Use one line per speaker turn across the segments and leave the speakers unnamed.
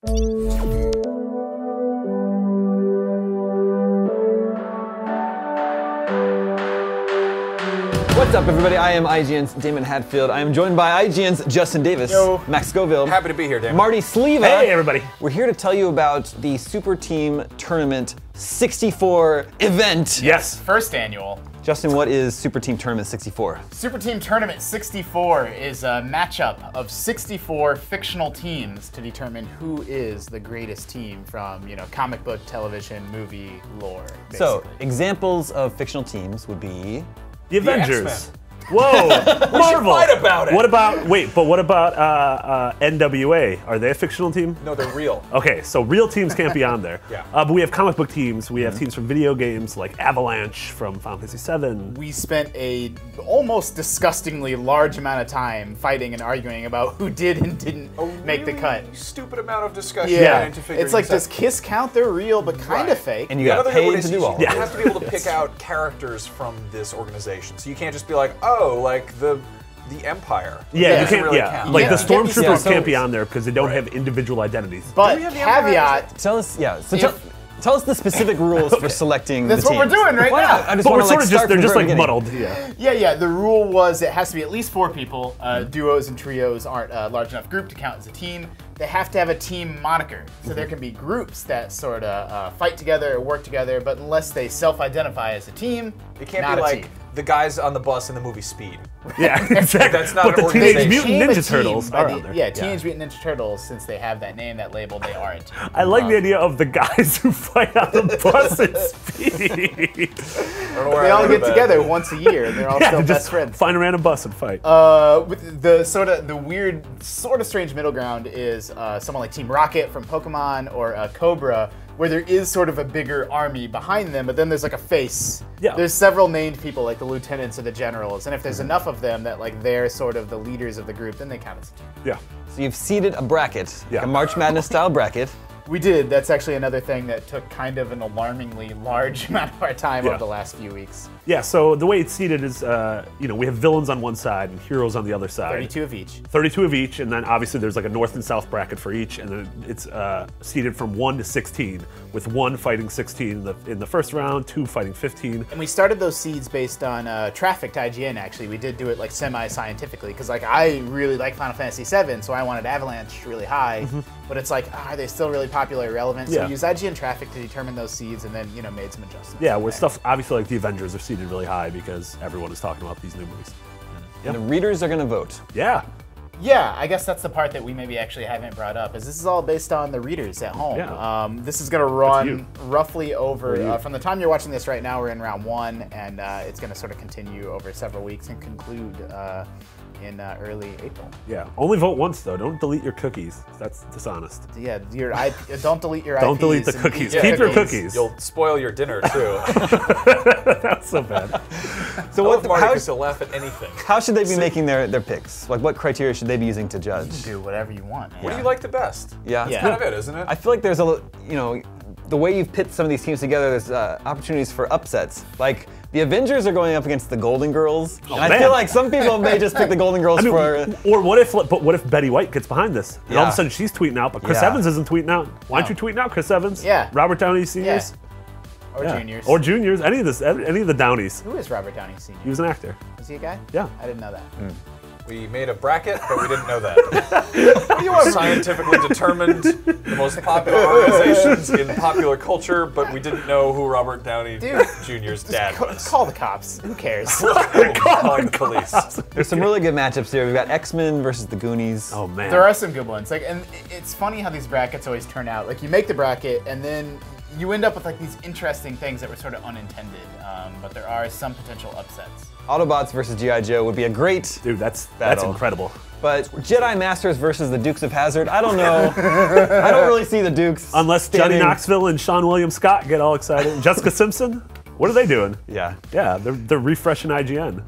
What's up, everybody? I am IGN's Damon Hadfield. I am joined by IGN's Justin Davis,
Yo.
Max Scoville.
Happy to be here, Damon.
Marty Sleva.
Hey, everybody.
We're here to tell you about the Super Team Tournament 64 event.
Yes.
First annual.
Justin, what is Super Team Tournament 64?
Super Team Tournament 64 is a matchup of 64 fictional teams to determine who is the greatest team from, comic book, television, movie, lore, basically.
So, examples of fictional teams would be...
The Avengers.
X-Men.
Whoa, Marvel.
fight about it.
What about NWA? Are they a fictional team?
No, they're real.
Okay, so real teams can't be on there.
Yeah.
But we have comic book teams. We have teams from video games like Avalanche from Final Fantasy VII.
We spent a almost disgustingly large amount of time fighting and arguing about who did and didn't make the cut.
Stupid amount of discussion.
Yeah,
into figuring
it's like,
this
does KISS count? They're real, but kind of fake.
And you got
Another
paid
good one
to
is
do all.
you have to be able to pick out characters from this organization. So you can't just be like, oh, like the Empire.
Yeah, you
Doesn't
can't.
really
Yeah,
count.
like
Yeah.
the stormtroopers
Yeah.
can't be on there because they don't have individual identities.
But
we have the Empire?
caveat,
Tell us, tell us the specific rules for selecting
That's
the
what we're
teams.
doing right
Why
now.
not? I just
But
want
we're
to
sort of just, they're just like
beginning.
muddled. Yeah.
Yeah, the rule was it has to be at least 4 people. Duos and trios aren't a large enough group to count as a team. They have to have a team moniker. So there can be groups that sort of fight together or work together, but unless they self-identify as a team,
It can't
not
be
a
like
team.
the guys on the bus in the movie Speed.
Yeah, exactly.
That's not
but
an
the Teenage
organization.
Mutant
Became a
Ninja
team
Turtles
by
are
the-
on there.
Yeah, Teenage Mutant Ninja Turtles, since they have that name, that label, they are a team.
I like the idea of the guys who fight on the bus at Speed.
They all get together once a year, and they're all still
just
best friends.
find a random bus and fight.
With the weird, sort of strange middle ground is someone like Team Rocket from Pokemon or Cobra, where there is sort of a bigger army behind them, but then there's like a face.
Yeah.
There's several named people, like the lieutenants or the generals, and if there's enough of them that like they're sort of the leaders of the group, then they count as a team.
Yeah.
So you've seeded a bracket,
Yeah.
like a March Madness style bracket.
We did. That's actually another thing that took kind of an alarmingly large amount of our time
Yeah.
over the last few weeks.
Yeah, so the way it's seated is, we have villains on one side and heroes on the other side.
32 of each.
32 of each, and then obviously there's like a north and south bracket for each, and then it's seated from 1 to 16, with 1 fighting 16 in the first round, 2 fighting 15.
And we started those seeds based on traffic to IGN, actually. We did do it like semi-scientifically, because like I really like Final Fantasy VII, so I wanted Avalanche really high, but it's like, are they still really popular or relevant? So
Yeah.
we used IGN traffic to determine those seeds and then, made some adjustments.
Yeah,
from
with
there.
stuff, obviously like the Avengers are seated really high because everyone is talking about these new movies.
And the readers are going to vote.
Yeah.
Yeah, I guess that's the part that we maybe actually haven't brought up, is this is all based on the readers at home.
Yeah.
This is going to
you.
run roughly over,
you.
from the time you're watching this right now, we're in round 1, and it's going to sort of continue over several weeks and conclude in early April.
Yeah. Only vote once though. Don't delete your cookies. That's dishonest.
Yeah, don't delete your
Don't
IPs
delete the
and
cookies.
eat
Keep your cookies.
You'll spoil your dinner too.
That's so bad.
So
What Marty
how,
gets to laugh at anything.
how should they be making their picks? Like, what criteria should they be using to judge?
Do whatever you want, man.
What do you like the best?
Yeah.
Yeah.
Kind of it, isn't it?
I feel like there's the way you've pit some of these teams together, there's opportunities for upsets. Like, the Avengers are going up against the Golden Girls. and I
man.
feel like some people may just pick the Golden Girls for...
Or what if Betty White gets behind this? And all of
Yeah.
a sudden she's tweeting out, but Chris
Yeah.
Evans isn't tweeting out. Why aren't you tweeting out, Chris Evans?
Yeah.
Robert Downey Sr.'s?
Or
Yeah.
juniors.
Or juniors. Any of the Downeys.
Who is Robert Downey Sr.?
He was an actor.
Is he a guy?
Yeah.
I didn't know that.
We made a bracket, but we didn't know that. We scientifically determined the most popular organizations in popular culture, but we didn't know who Robert Downey Jr.'s dad was.
Call the cops. Who cares?
Calling the police.
There's some really good matchups here. We've got X-Men versus the Goonies.
Oh man.
There are some good ones. Like, and it's funny how these brackets always turn out. Like, you make the bracket, and then you end up with like these interesting things that were sort of unintended. But there are some potential upsets.
Autobots versus G.I. Joe would be a great
Dude, that's
battle.
incredible.
But Jedi Masters versus the Dukes of Hazzard, I don't know. I don't really see the Dukes.
Unless Johnny
standing-
Knoxville and Sean William Scott get all excited. Jessica Simpson? What are they doing?
Yeah.
Yeah, they're refreshing IGN.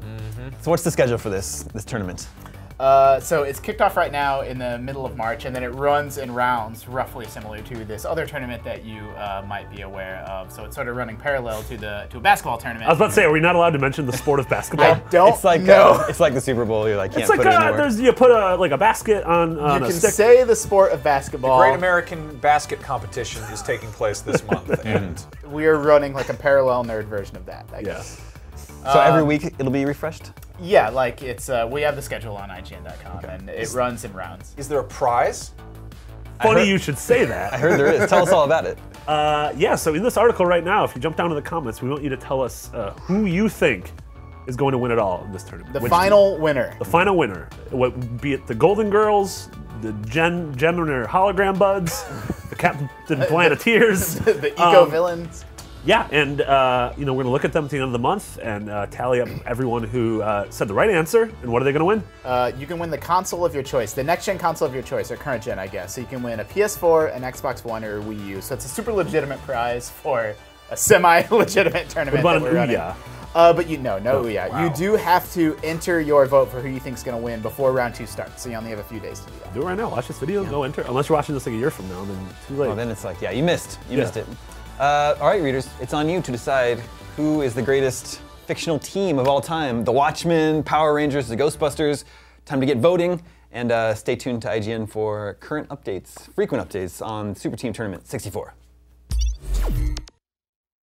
So what's the schedule for this tournament?
So it's kicked off right now in the middle of March, and then it runs in rounds, roughly similar to this other tournament that you might be aware of. So it's sort of running parallel to a basketball tournament.
I was about to say, are we not allowed to mention the sport of basketball?
I don't
It's like
know.
it's like the Super Bowl. You like can't
It's like
put it anywhere.
you put a basket on
You
a
can
stick.
say the sport of basketball.
Great American Basket Competition is taking place this month, and
We are running like a parallel nerd version of that, I guess.
So every week it'll be refreshed.
Yeah, like it's we have the schedule on IGN.com, and it runs in rounds.
is there a prize?
Funny
heard-
you should say that.
I heard there is. Tell us all about it.
Yeah, so in this article right now, if you jump down to the comments, we want you to tell us who you think is going to win it all in this tournament.
The
Which-
final winner.
The final winner. Be it the Golden Girls, the Jen and her hologram buds, the Captain Planeteers.
The eco villains.
Yeah, and we're going to look at them at the end of the month and tally up everyone who said the right answer and what are they going to win.
You can win the console of your choice, the next-gen console of your choice, or current gen, I guess. So you can win a PS4, an Xbox One, or a Wii U. So it's a super legitimate prize for a semi-legitimate tournament
What
that
about
we're
an
running.
Ouya?
But no Ouya.
Wow.
You do have to enter your vote for who you think is going to win before round 2 starts. So you only have a few days to do that.
Do it right now. Watch this video. Go enter. Unless you're watching this like a year from now, then too late.
Oh, then it's like, yeah, you missed. You
Yeah.
missed it. All right, readers, it's on you to decide who is the greatest fictional team of all time. The Watchmen, Power Rangers, the Ghostbusters. Time to get voting, and stay tuned to IGN for current updates, frequent updates on Super Team Tournament 64.